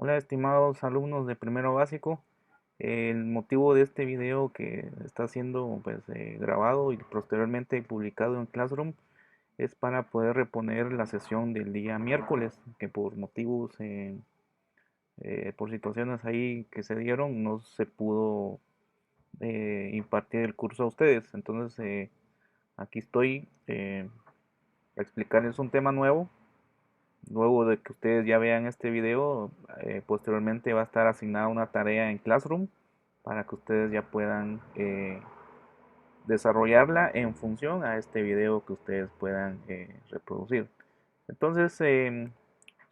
Hola, estimados alumnos de primero básico. El motivo de este video que está siendo grabado y posteriormente publicado en Classroom es para poder reponer la sesión del día miércoles, que por motivos, por situaciones ahí que se dieron, no se pudo impartir el curso a ustedes. Entonces, aquí estoy a explicarles un tema nuevo. Luego de que ustedes ya vean este video, posteriormente va a estar asignada una tarea en Classroom para que ustedes ya puedan desarrollarla en función a este video que ustedes puedan reproducir. Entonces,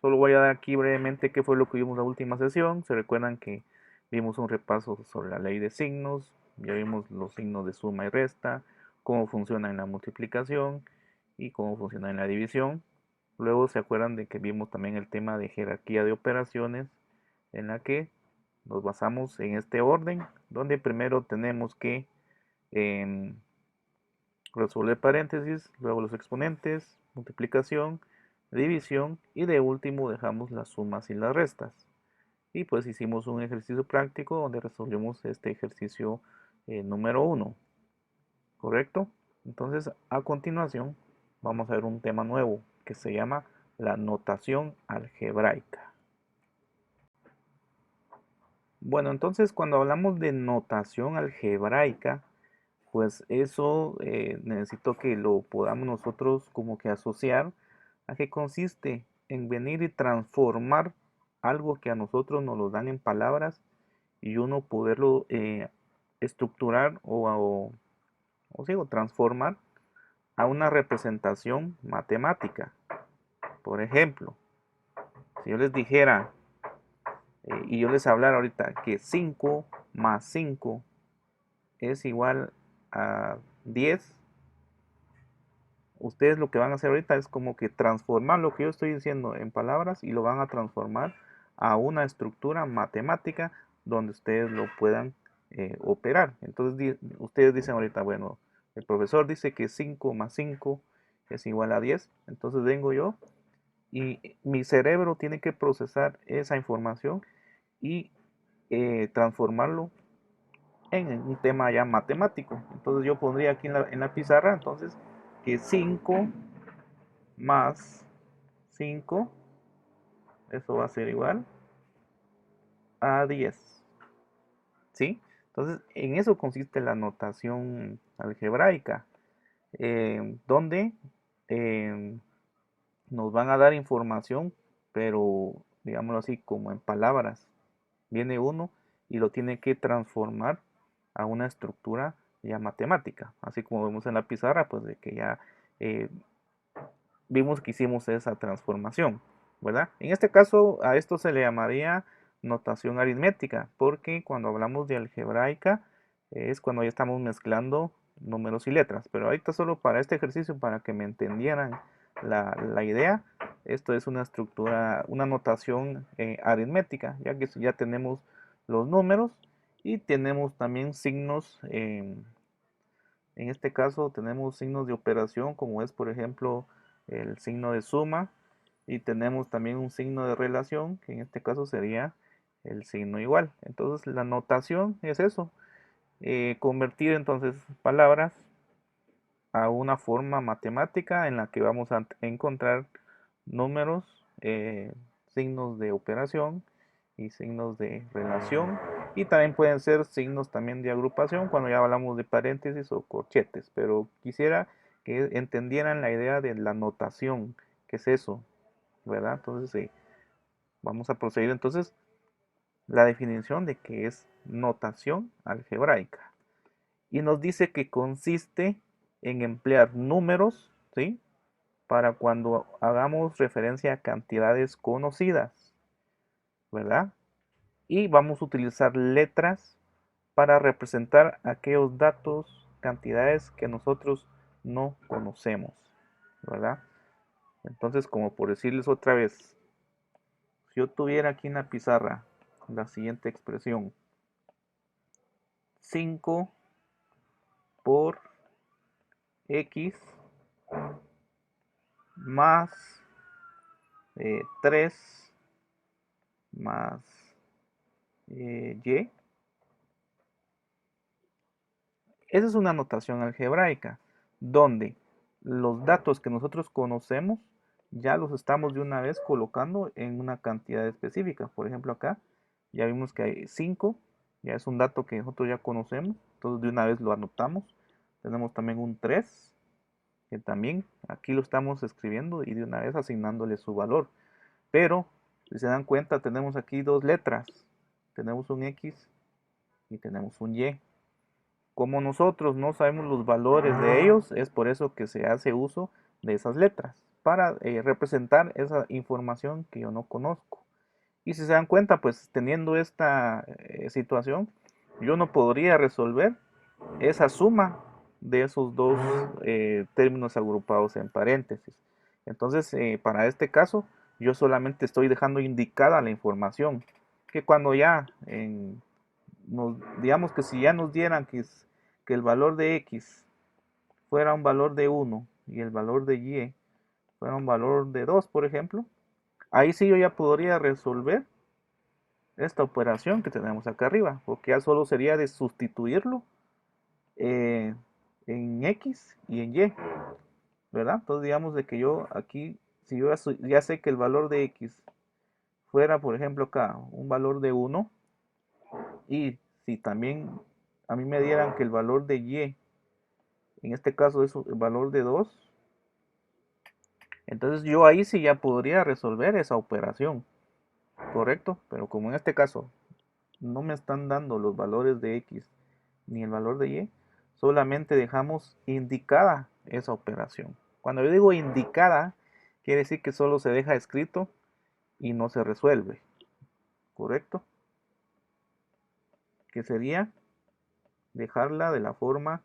solo voy a dar aquí brevemente qué fue lo que vimos la última sesión. Se recuerdan que vimos un repaso sobre la ley de signos, ya vimos los signos de suma y resta, cómo funciona en la multiplicación y cómo funciona en la división. Luego se acuerdan de que vimos también el tema de jerarquía de operaciones, en la que nos basamos en este orden, donde primero tenemos que em, resolver paréntesis, luego los exponentes, multiplicación, división y de último dejamos las sumas y las restas. Y pues hicimos un ejercicio práctico donde resolvimos este ejercicio número uno, ¿correcto? Entonces, a continuación, vamos a ver un tema nuevo que se llama la notación algebraica. Bueno, entonces cuando hablamos de notación algebraica, pues eso necesito que lo podamos nosotros como que asociar a que consiste en venir y transformar algo que a nosotros nos lo dan en palabras y uno poderlo estructurar o transformar a una representación matemática. Por ejemplo, si yo les dijera y yo les hablara ahorita que 5 más 5 es igual a 10, ustedes lo que van a hacer ahorita es como que transformar lo que yo estoy diciendo en palabras y lo van a transformar a una estructura matemática donde ustedes lo puedan operar. Entonces ustedes dicen ahorita, bueno, el profesor dice que 5 más 5 es igual a 10, entonces vengo yo y mi cerebro tiene que procesar esa información y transformarlo en un tema ya matemático. Entonces yo pondría aquí en la pizarra entonces que 5 más 5, eso va a ser igual a 10, ¿sí? Entonces en eso consiste la notación algebraica, donde eh, nos van a dar información, pero digámoslo así, como en palabras. Viene uno y lo tiene que transformar a una estructura ya matemática, así como vemos en la pizarra, pues de que ya eh, vimos que hicimos esa transformación, ¿verdad? En este caso a esto se le llamaría notación aritmética, porque cuando hablamos de algebraica es cuando ya estamos mezclando números y letras, pero ahorita solo para este ejercicio, para que me entendieran la idea, esto es una estructura, una notación aritmética, ya que ya tenemos los números y tenemos también signos, en este caso tenemos signos de operación, como es por ejemplo el signo de suma, y tenemos también un signo de relación, que en este caso sería el signo igual. Entonces la notación es eso, convertir entonces palabras a una forma matemática en la que vamos a encontrar números, signos de operación y signos de relación, y también pueden ser signos también de agrupación cuando ya hablamos de paréntesis o corchetes, pero quisiera que entendieran la idea de la notación, que es eso, ¿verdad? Entonces vamos a proceder entonces la definición de qué es notación algebraica, y nos dice que consiste en emplear números, ¿sí?, para cuando hagamos referencia a cantidades conocidas, ¿verdad? Y vamos a utilizar letras para representar aquellos datos, cantidades que nosotros no conocemos, ¿verdad? Entonces, como por decirles otra vez, si yo tuviera aquí en la pizarra la siguiente expresión: 5 por x más 3 más y. Esa es una notación algebraica, donde los datos que nosotros conocemos ya los estamos de una vez colocando en una cantidad específica. Por ejemplo, acá ya vimos que hay 5, ya es un dato que nosotros ya conocemos, entonces de una vez lo anotamos. Tenemos también un 3, que también aquí lo estamos escribiendo y de una vez asignándole su valor. Pero, si se dan cuenta, tenemos aquí dos letras. Tenemos un X y tenemos un Y. Como nosotros no sabemos los valores de ellos, es por eso que se hace uso de esas letras, para representar esa información que yo no conozco. Y si se dan cuenta, pues teniendo esta situación, yo no podría resolver esa suma de esos dos términos agrupados en paréntesis. Entonces, para este caso, yo solamente estoy dejando indicada la información, que cuando ya digamos que si ya nos dieran que el valor de x fuera un valor de 1 y el valor de y fuera un valor de 2, por ejemplo, ahí sí yo ya podría resolver esta operación que tenemos acá arriba, porque ya solo sería de sustituirlo eh, en x y en y, ¿verdad? Entonces digamos de que yo aquí, si yo ya sé que el valor de x fuera, por ejemplo, acá un valor de 1, y si también a mí me dieran que el valor de y, en este caso es el valor de 2, entonces yo ahí sí ya podría resolver esa operación, ¿correcto? Pero como en este caso no me están dando los valores de x ni el valor de y, solamente dejamos indicada esa operación. Cuando yo digo indicada, quiere decir que solo se deja escrito y no se resuelve, ¿correcto? Que sería dejarla de la forma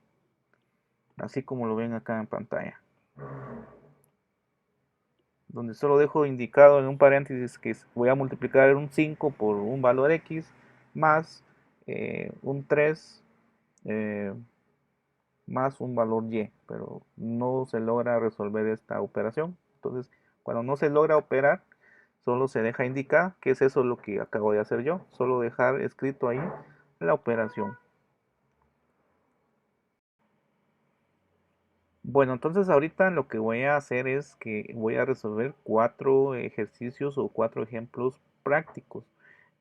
así como lo ven acá en pantalla, donde solo dejo indicado en un paréntesis que voy a multiplicar un 5 por un valor x más un 3 eh, más un valor y, pero no se logra resolver esta operación. Entonces, cuando no se logra operar, solo se deja indicar que es eso lo que acabo de hacer yo, solo dejar escrito ahí la operación. Bueno, entonces ahorita lo que voy a hacer es que voy a resolver 4 ejercicios o 4 ejemplos prácticos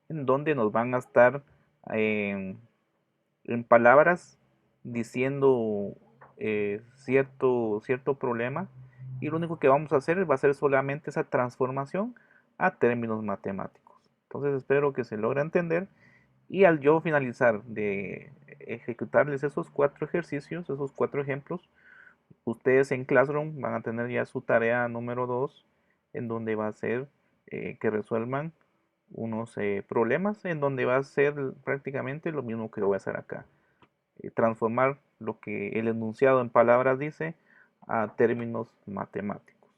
en donde nos van a estar eh, en palabras diciendo cierto problema, y lo único que vamos a hacer va a ser solamente esa transformación a términos matemáticos. Entonces espero que se logre entender, y al yo finalizar de ejecutarles esos 4 ejercicios, esos 4 ejemplos, ustedes en Classroom van a tener ya su tarea número 2, en donde va a ser que resuelvan unos problemas, en donde va a ser prácticamente lo mismo que voy a hacer acá. Transformar lo que el enunciado en palabras dice a términos matemáticos.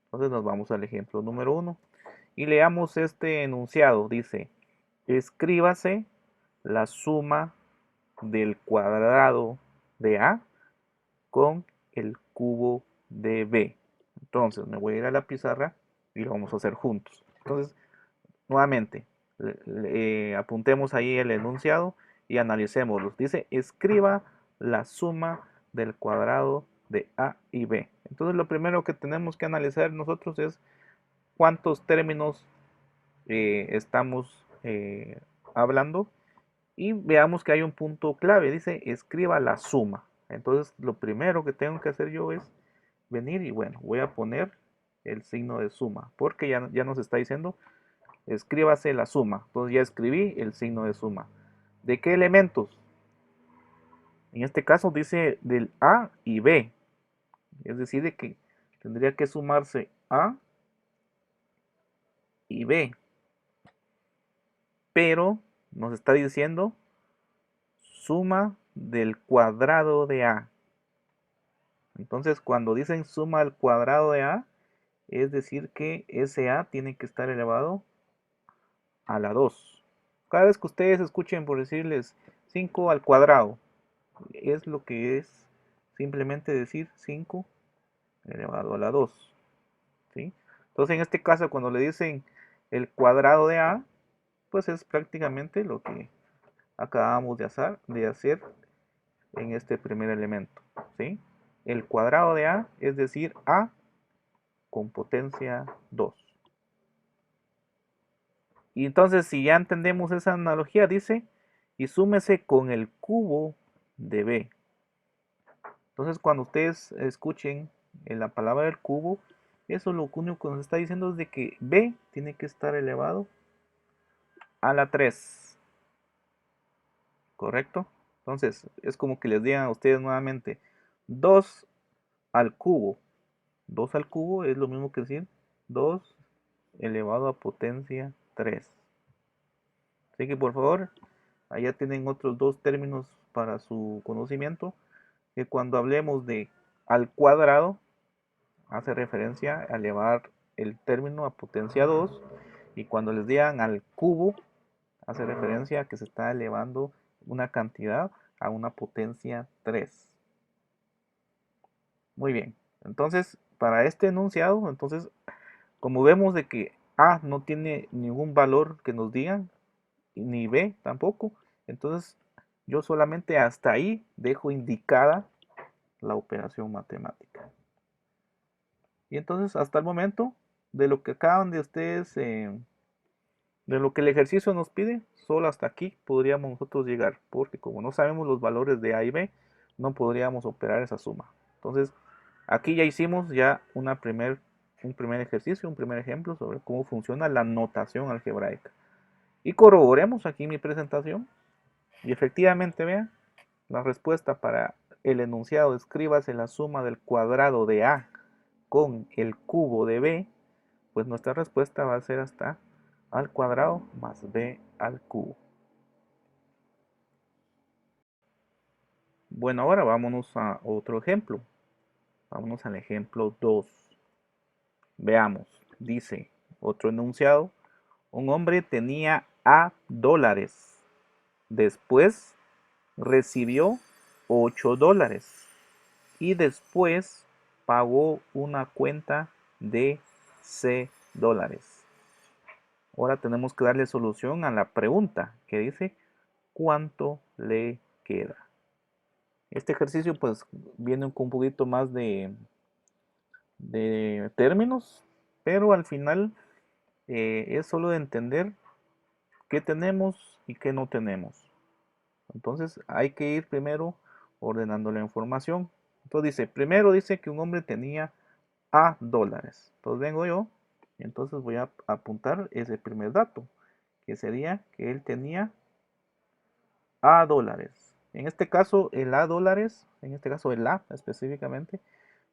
Entonces nos vamos al ejemplo número 1 y leamos este enunciado. Dice, escríbase la suma del cuadrado de A con el cubo de B. Entonces me voy a ir a la pizarra y lo vamos a hacer juntos. Entonces, nuevamente, apuntemos ahí el enunciado y analicémoslo. Dice, escriba la suma del cuadrado de A y B. Entonces, lo primero que tenemos que analizar nosotros es cuántos términos estamos hablando, y veamos que hay un punto clave. Dice, escriba la suma. Entonces, lo primero que tengo que hacer yo es venir y bueno, voy a poner el signo de suma, porque ya nos está diciendo escríbase la suma. Entonces ya escribí el signo de suma. ¿De qué elementos? En este caso dice del A y B. Es decir, de que tendría que sumarse A y B. Pero nos está diciendo suma del cuadrado de A. Entonces cuando dicen suma al cuadrado de A, es decir que ese A tiene que estar elevado a la 2. Cada vez que ustedes escuchen por decirles 5 al cuadrado, es lo que es simplemente decir 5 elevado a la 2, ¿sí? Entonces en este caso cuando le dicen el cuadrado de A, pues es prácticamente lo que acabamos de hacer en este primer elemento, ¿sí? El cuadrado de A, es decir, A con potencia 2. Y entonces, si ya entendemos esa analogía, dice, y súmese con el cubo de B. Entonces, cuando ustedes escuchen la palabra del cubo, eso lo único que nos está diciendo es de que B tiene que estar elevado a la 3. ¿Correcto? Entonces, es como que les digan a ustedes nuevamente 2 al cubo. 2 al cubo es lo mismo que decir 2 elevado a potencia 3. Así que por favor, allá tienen otros dos términos para su conocimiento, que cuando hablemos de al cuadrado, hace referencia a elevar el término a potencia 2, y cuando les digan al cubo, hace referencia a que se está elevando una cantidad a una potencia 3. Muy bien, entonces para este enunciado, entonces como vemos de que A no tiene ningún valor que nos digan, ni B tampoco, entonces yo solamente hasta ahí dejo indicada la operación matemática. Y entonces hasta el momento, de lo que acaban de ustedes, de lo que el ejercicio nos pide, solo hasta aquí podríamos nosotros llegar, porque como no sabemos los valores de A y B, no podríamos operar esa suma. Entonces, aquí ya hicimos ya un primer ejercicio, un primer ejemplo sobre cómo funciona la notación algebraica. Y corroboremos aquí mi presentación. Y efectivamente, vean, la respuesta para el enunciado, escríbase la suma del cuadrado de A con el cubo de B, pues nuestra respuesta va a ser hasta A al cuadrado más B al cubo. Bueno, ahora vámonos a otro ejemplo. Vámonos al ejemplo 2. Veamos, dice otro enunciado. Un hombre tenía A dólares. Después recibió 8 dólares. Y después pagó una cuenta de C dólares. Ahora tenemos que darle solución a la pregunta que dice ¿cuánto le queda? Este ejercicio pues viene con un poquito más de términos, pero al final es solo de entender qué tenemos y qué no tenemos. Entonces hay que ir primero ordenando la información. Entonces dice, primero dice que un hombre tenía A dólares. Entonces vengo yo y entonces voy a apuntar ese primer dato, que sería que él tenía A dólares. En este caso, el A dólares, en este caso el A específicamente,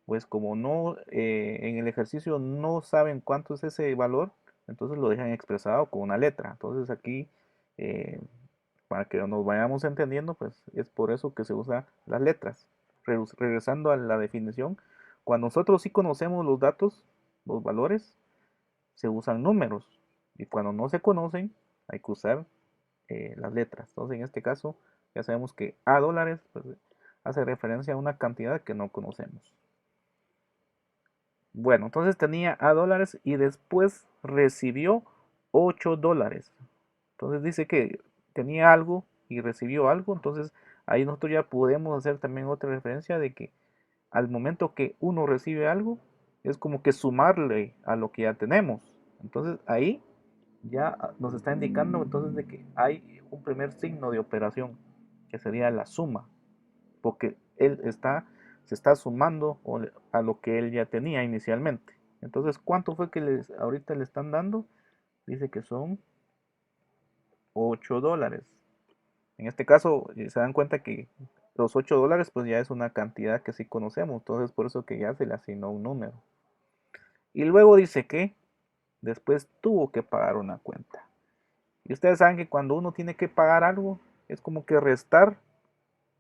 pues como no, en el ejercicio no saben cuánto es ese valor, entonces lo dejan expresado con una letra. Entonces aquí, eh, para que nos vayamos entendiendo, pues es por eso que se usan las letras. Regresando a la definición, cuando nosotros sí conocemos los datos, los valores, se usan números. Y cuando no se conocen, hay que usar las letras. Entonces, en este caso, ya sabemos que A dólares pues, hace referencia a una cantidad que no conocemos. Bueno, entonces tenía A dólares y después recibió 8 dólares. Entonces dice que tenía algo y recibió algo. Entonces ahí nosotros ya podemos hacer también otra referencia de que al momento que uno recibe algo, es como que sumarle a lo que ya tenemos. Entonces ahí ya nos está indicando entonces de que hay un primer signo de operación, que sería la suma, porque se está sumando a lo que él ya tenía inicialmente. Entonces, ¿cuánto fue que ahorita le están dando? Dice que son 8 dólares. En este caso, se dan cuenta que los 8 dólares pues ya es una cantidad que sí conocemos, entonces por eso que ya se le asignó un número. Y luego dice que después tuvo que pagar una cuenta. Y ustedes saben que cuando uno tiene que pagar algo, es como que restar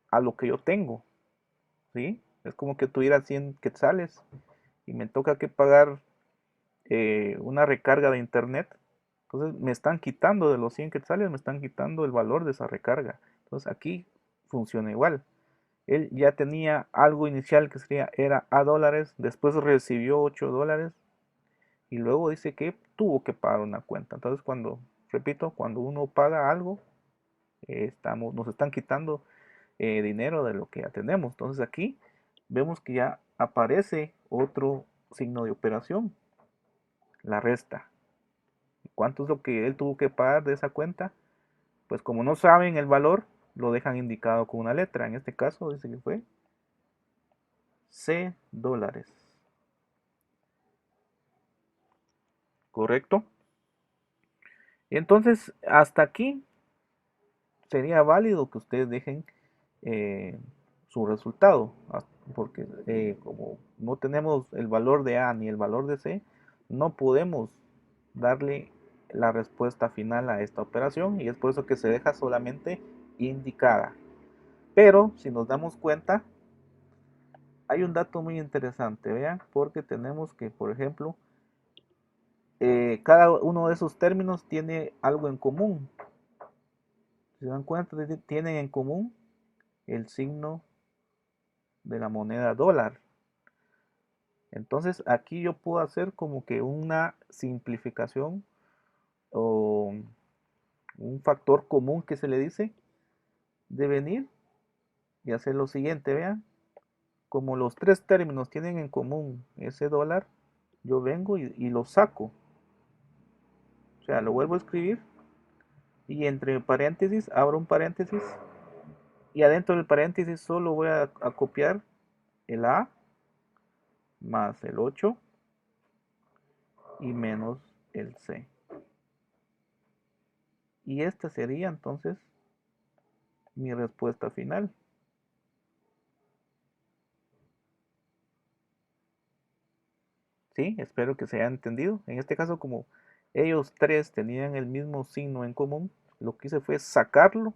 a lo que yo tengo, ¿sí? Es como que tuviera 100 quetzales y me toca que pagar una recarga de internet. Entonces me están quitando de los 100 quetzales, me están quitando el valor de esa recarga. Entonces aquí funciona igual. Él ya tenía algo inicial que era A dólares, después recibió 8 dólares y luego dice que tuvo que pagar una cuenta. Entonces cuando repito, cuando uno paga algo, nos están quitando dinero de lo que ya tenemos. Entonces aquí vemos que ya aparece otro signo de operación, la resta. ¿Cuánto es lo que él tuvo que pagar de esa cuenta? Pues como no saben el valor, lo dejan indicado con una letra. En este caso dice que fue $C. ¿Correcto? Y entonces, hasta aquí sería válido que ustedes dejen eh, su resultado, porque como no tenemos el valor de A ni el valor de C, no podemos darle la respuesta final a esta operación y es por eso que se deja solamente indicada. Pero si nos damos cuenta, hay un dato muy interesante, vean, porque tenemos que, por ejemplo, cada uno de esos términos tiene algo en común. Si se dan cuenta, tienen en común el signo de la moneda dólar. Entonces aquí yo puedo hacer como que una simplificación o un factor común que se le dice de venir y hacer lo siguiente, vean, como los tres términos tienen en común ese dólar, yo vengo y lo saco, o sea, lo vuelvo a escribir y entre paréntesis abro un paréntesis y adentro del paréntesis solo voy a copiar el A más el 8 y menos el C. Y esta sería entonces mi respuesta final. Sí, espero que se haya entendido. En este caso, como ellos tres tenían el mismo signo en común, lo que hice fue sacarlo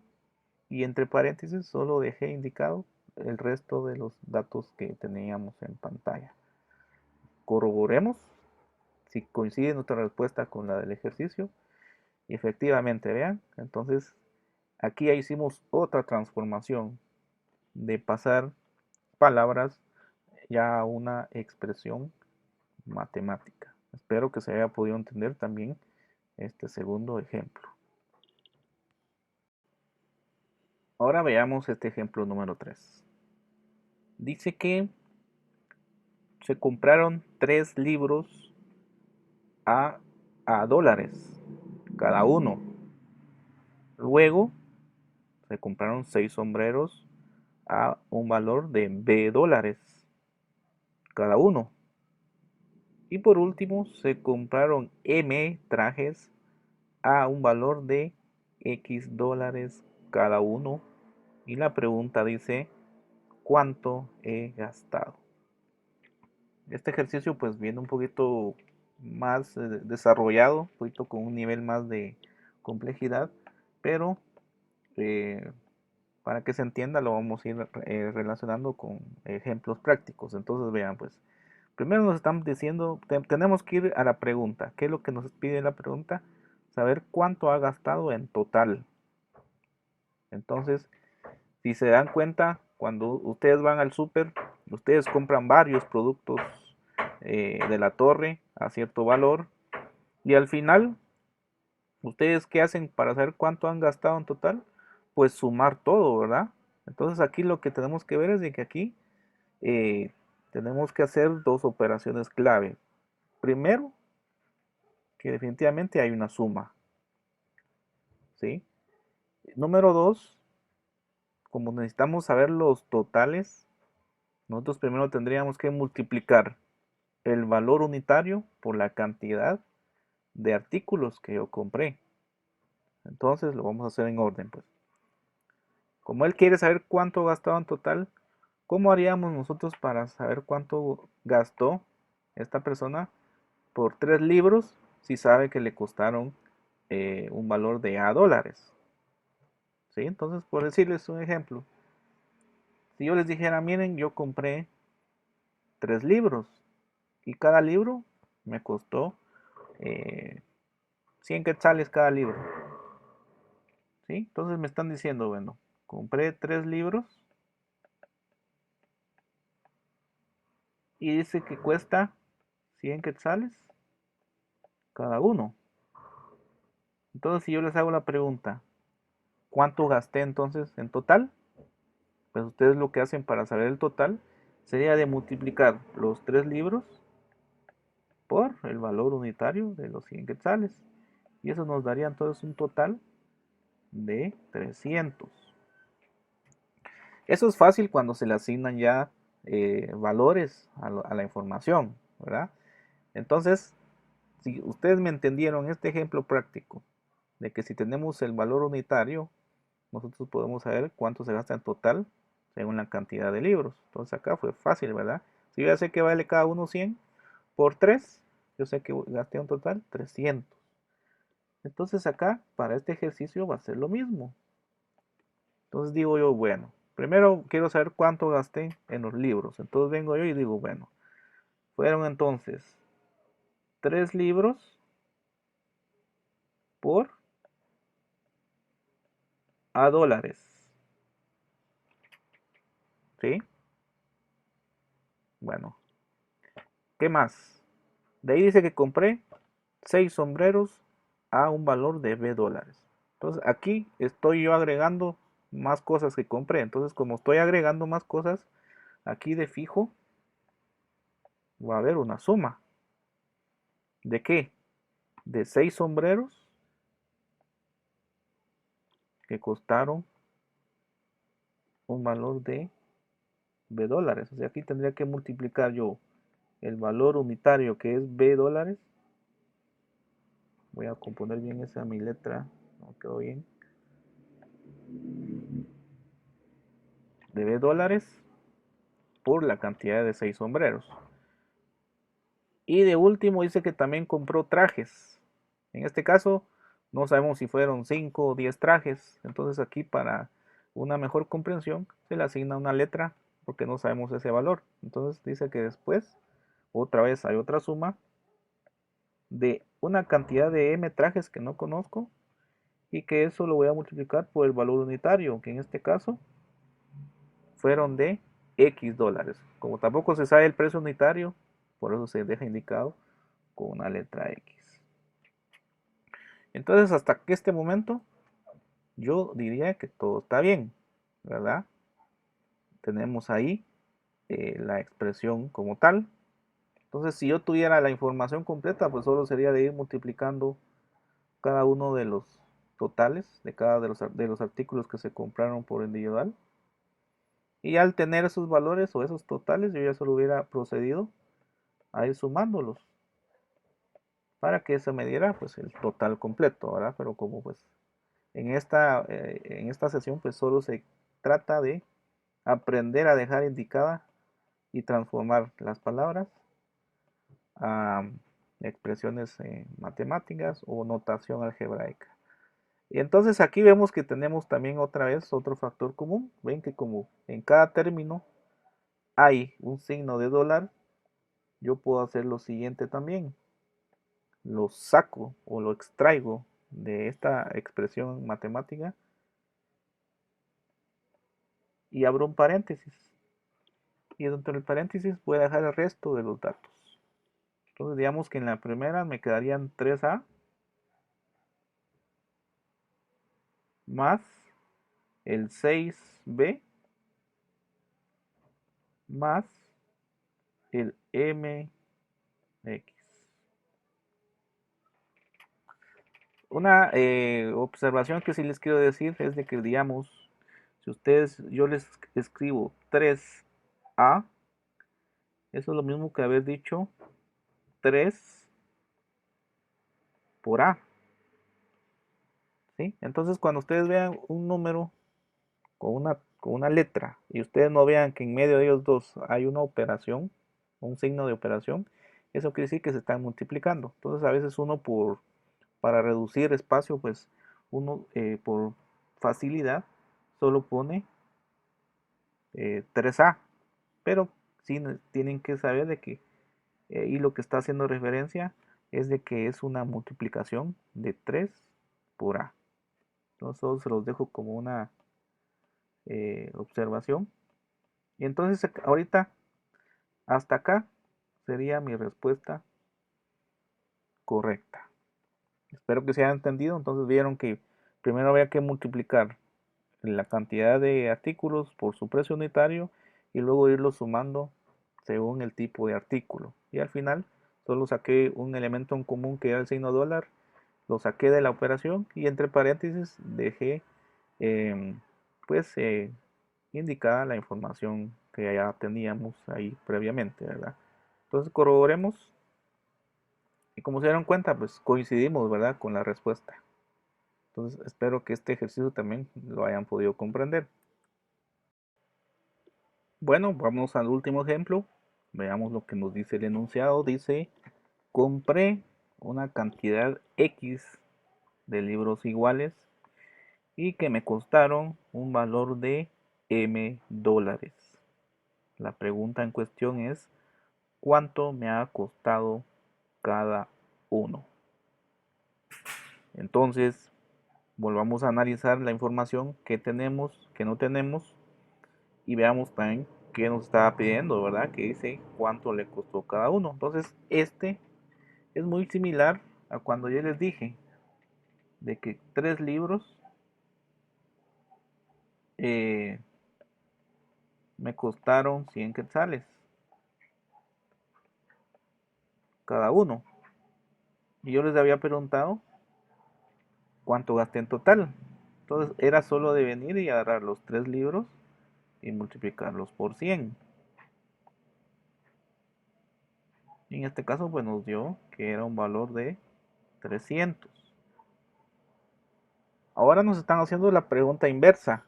y entre paréntesis solo dejé indicado el resto de los datos que teníamos en pantalla. Corroboremos si coincide nuestra respuesta con la del ejercicio. Y efectivamente, vean, entonces aquí ya hicimos otra transformación de pasar palabras ya a una expresión matemática. Espero que se haya podido entender también este segundo ejemplo. Ahora veamos este ejemplo número 3. Dice que se compraron 3 libros a dólares cada uno. Luego se compraron 6 sombreros a un valor de B dólares cada uno. Y por último se compraron M trajes a un valor de X dólares cada uno. Y la pregunta dice, ¿cuánto he gastado? Este ejercicio pues viene un poquito más desarrollado, un poquito con un nivel más de complejidad, pero eh, para que se entienda lo vamos a ir relacionando con ejemplos prácticos. Entonces vean pues, primero nos están diciendo, tenemos que ir a la pregunta. ¿Qué es lo que nos pide la pregunta? Saber cuánto ha gastado en total. Entonces, si se dan cuenta, cuando ustedes van al súper, ustedes compran varios productos de la torre a cierto valor y al final, ¿ustedes qué hacen para saber cuánto han gastado en total? Pues sumar todo, ¿verdad? Entonces aquí lo que tenemos que ver es de que aquí eh, tenemos que hacer dos operaciones clave. Primero, que definitivamente hay una suma, ¿sí? Número dos, como necesitamos saber los totales, nosotros primero tendríamos que multiplicar el valor unitario por la cantidad de artículos que yo compré. Entonces lo vamos a hacer en orden, pues. Como él quiere saber cuánto ha gastado en total, ¿cómo haríamos nosotros para saber cuánto gastó esta persona por 3 libros si sabe que le costaron un valor de A dólares? ¿Sí? Entonces, por decirles un ejemplo, si yo les dijera, miren, yo compré 3 libros y cada libro me costó 100 quetzales cada libro. ¿Sí? Entonces me están diciendo, bueno, compré 3 libros y dice que cuesta 100 quetzales cada uno. Entonces, si yo les hago la pregunta, ¿cuánto gasté entonces en total? Pues ustedes lo que hacen para saber el total sería de multiplicar los 3 libros por el valor unitario de los 100 quetzales. Y eso nos daría entonces un total de 300. Eso es fácil cuando se le asignan ya valores a la información, ¿verdad? Entonces, si ustedes me entendieron este ejemplo práctico de que si tenemos el valor unitario, nosotros podemos saber cuánto se gasta en total según la cantidad de libros. Entonces acá fue fácil, ¿verdad? Si yo ya sé que vale cada uno 100 por 3, yo sé que gasté un total 300. Entonces acá, para este ejercicio va a ser lo mismo. Entonces digo yo, bueno, primero quiero saber cuánto gasté en los libros. Entonces vengo yo y digo, bueno, fueron entonces 3 libros por a dólares. ¿Sí? Bueno, ¿qué más? De ahí dice que compré 6 sombreros a un valor de B dólares. Entonces aquí estoy yo agregando más cosas que compré. Entonces como estoy agregando más cosas, aquí de fijo va a haber una suma. ¿De qué? De 6 sombreros que costaron un valor de B dólares. O sea, aquí tendría que multiplicar yo el valor unitario que es B dólares. Voy a componer bien esa mi letra. No quedó bien. De B dólares por la cantidad de 6 sombreros. Y de último dice que también compró trajes. En este caso no sabemos si fueron 5 o 10 trajes. Entonces aquí para una mejor comprensión se le asigna una letra porque no sabemos ese valor. Entonces dice que después otra vez hay otra suma de una cantidad de M trajes que no conozco y que eso lo voy a multiplicar por el valor unitario, que en este caso fueron de X dólares. Como tampoco se sabe el precio unitario, por eso se deja indicado con una letra X. Entonces, hasta que este momento, yo diría que todo está bien, ¿verdad? Tenemos ahí la expresión como tal. Entonces, si yo tuviera la información completa, pues solo sería de ir multiplicando cada uno de los totales de cada de los artículos que se compraron por individual. Y al tener esos valores o esos totales, yo ya solo hubiera procedido a ir sumándolos para que se me diera pues el total completo, ¿verdad? Pero como pues en esta sesión pues solo se trata de aprender a dejar indicada y transformar las palabras a expresiones matemáticas o notación algebraica. Y entonces aquí vemos que tenemos también otra vez otro factor común. Ven que como en cada término hay un signo de dólar, yo puedo hacer lo siguiente también. Lo saco o lo extraigo de esta expresión matemática y abro un paréntesis. Y dentro del paréntesis voy a dejar el resto de los datos. Entonces digamos que en la primera me quedarían 3A más el 6B más el MX. Una observación que sí les quiero decir es de que, digamos, si ustedes, yo les escribo 3A, eso es lo mismo que haber dicho 3 por A, ¿sí? Entonces, cuando ustedes vean un número con una letra y ustedes no vean que en medio de ellos dos hay una operación, un signo de operación, eso quiere decir que se están multiplicando. Entonces, a veces uno para reducir espacio, pues uno por facilidad solo pone 3A, pero sí tienen que saber de que y lo que está haciendo referencia es de que es una multiplicación de 3 por A. Entonces solo se los dejo como una observación. Y entonces ahorita hasta acá sería mi respuesta correcta. Espero que se haya entendido. Entonces vieron que primero había que multiplicar la cantidad de artículos por su precio unitario y luego irlo sumando según el tipo de artículo. Y al final solo saqué un elemento en común que era el signo dólar, lo saqué de la operación y entre paréntesis dejé em, pues indicada la información que ya teníamos ahí previamente, ¿verdad? Entonces corroboremos y como se dieron cuenta, pues coincidimos, ¿verdad? Con la respuesta. Entonces espero que este ejercicio también lo hayan podido comprender. Bueno, vamos al último ejemplo. Veamos lo que nos dice el enunciado. Dice, compré una cantidad X de libros iguales y que me costaron un valor de M dólares. La pregunta en cuestión es, ¿cuánto me ha costado cada uno? Entonces, volvamos a analizar la información que tenemos, que no tenemos y veamos también qué nos estaba pidiendo, ¿verdad? Que dice cuánto le costó cada uno. Entonces, este es muy similar a cuando yo les dije de que 3 libros eh, me costaron 100 quetzales cada uno. Y yo les había preguntado cuánto gasté en total. Entonces, era solo de venir y agarrar los 3 libros y multiplicarlos por 100. Y en este caso, pues nos dio que era un valor de 300. Ahora nos están haciendo la pregunta inversa,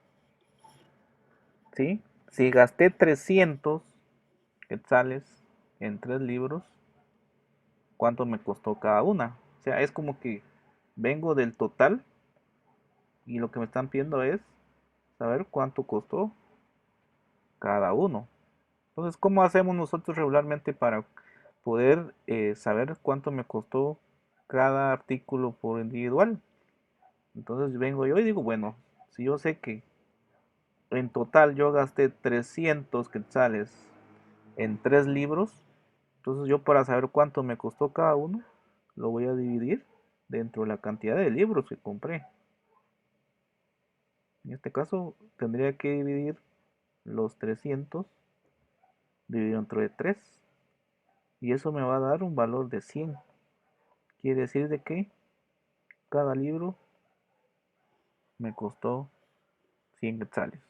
¿sí? Si gasté 300 quetzales en 3 libros, ¿cuánto me costó cada una? O sea, es como que vengo del total y lo que me están pidiendo es saber cuánto costó cada uno. Entonces, ¿cómo hacemos nosotros regularmente para poder saber cuánto me costó cada artículo por individual? Entonces vengo yo y digo, bueno, si yo sé que en total yo gasté 300 quetzales en 3 libros, entonces yo para saber cuánto me costó cada uno, lo voy a dividir dentro de la cantidad de libros que compré. En este caso tendría que dividir los 300 dividido entre 3 y eso me va a dar un valor de 100. Quiere decir de que cada libro me costó 100 quetzales.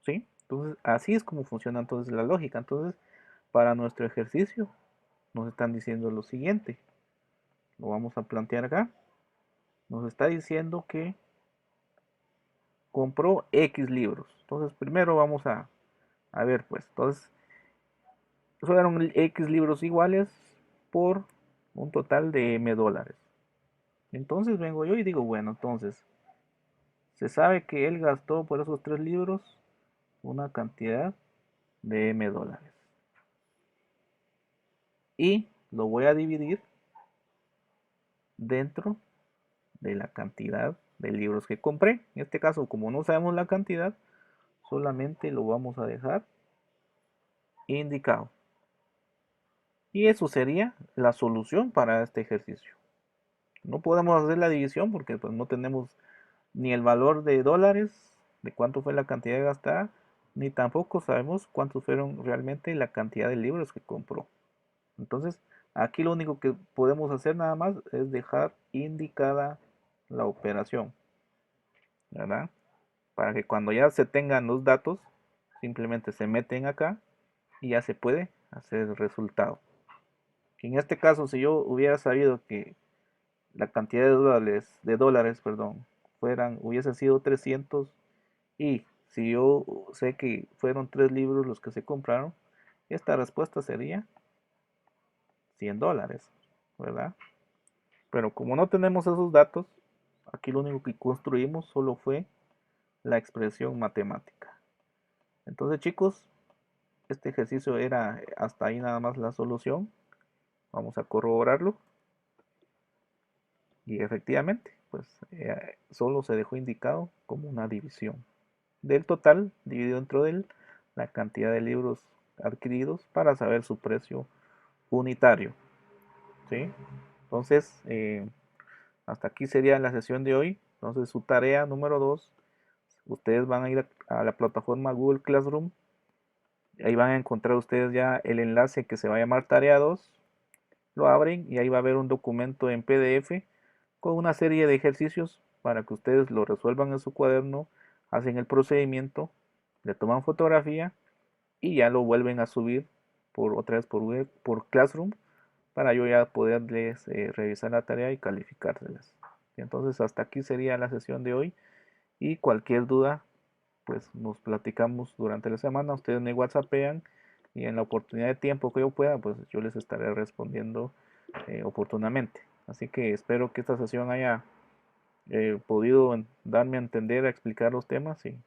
¿Sí? Entonces así es como funciona entonces la lógica. Entonces para nuestro ejercicio nos están diciendo lo siguiente. Lo vamos a plantear acá. Nos está diciendo que compró X libros. Entonces primero vamos a ver pues. Entonces fueron X libros iguales por un total de M dólares. Entonces vengo yo y digo, bueno, entonces se sabe que él gastó por esos 3 libros una cantidad de M dólares. Y lo voy a dividir dentro de la cantidad de libros que compré. En este caso, como no sabemos la cantidad, solamente lo vamos a dejar indicado. Y eso sería la solución para este ejercicio. No podemos hacer la división porque pues, no tenemos ni el valor de dólares, de cuánto fue la cantidad gastada, ni tampoco sabemos cuántos fueron realmente la cantidad de libros que compró. Entonces, aquí lo único que podemos hacer nada más es dejar indicada la operación, ¿verdad? Para que cuando ya se tengan los datos, simplemente se meten acá y ya se puede hacer el resultado. Que en este caso, si yo hubiera sabido que la cantidad de dólares, perdón, hubiese sido 300 y si yo sé que fueron 3 libros los que se compraron, esta respuesta sería 100 dólares, ¿verdad? Pero como no tenemos esos datos, aquí lo único que construimos solo fue la expresión matemática. Entonces, chicos, este ejercicio era hasta ahí nada más la solución. Vamos a corroborarlo. Y efectivamente, pues solo se dejó indicado como una división del total dividido dentro de la cantidad de libros adquiridos para saber su precio unitario. ¿Sí? Entonces, hasta aquí sería la sesión de hoy. Entonces, su tarea número 2, ustedes van a ir a la plataforma Google Classroom. Ahí van a encontrar ustedes ya el enlace que se va a llamar tarea 2. Lo abren y ahí va a haber un documento en PDF con una serie de ejercicios para que ustedes lo resuelvan en su cuaderno, hacen el procedimiento, le toman fotografía y ya lo vuelven a subir por otra vez por Classroom para yo ya poderles revisar la tarea y calificárselas. Entonces hasta aquí sería la sesión de hoy y cualquier duda pues nos platicamos durante la semana, ustedes me whatsappean y en la oportunidad de tiempo que yo pueda pues yo les estaré respondiendo oportunamente. Así que espero que esta sesión haya podido darme a entender, a explicar los temas y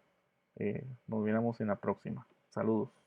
nos miramos en la próxima. Saludos.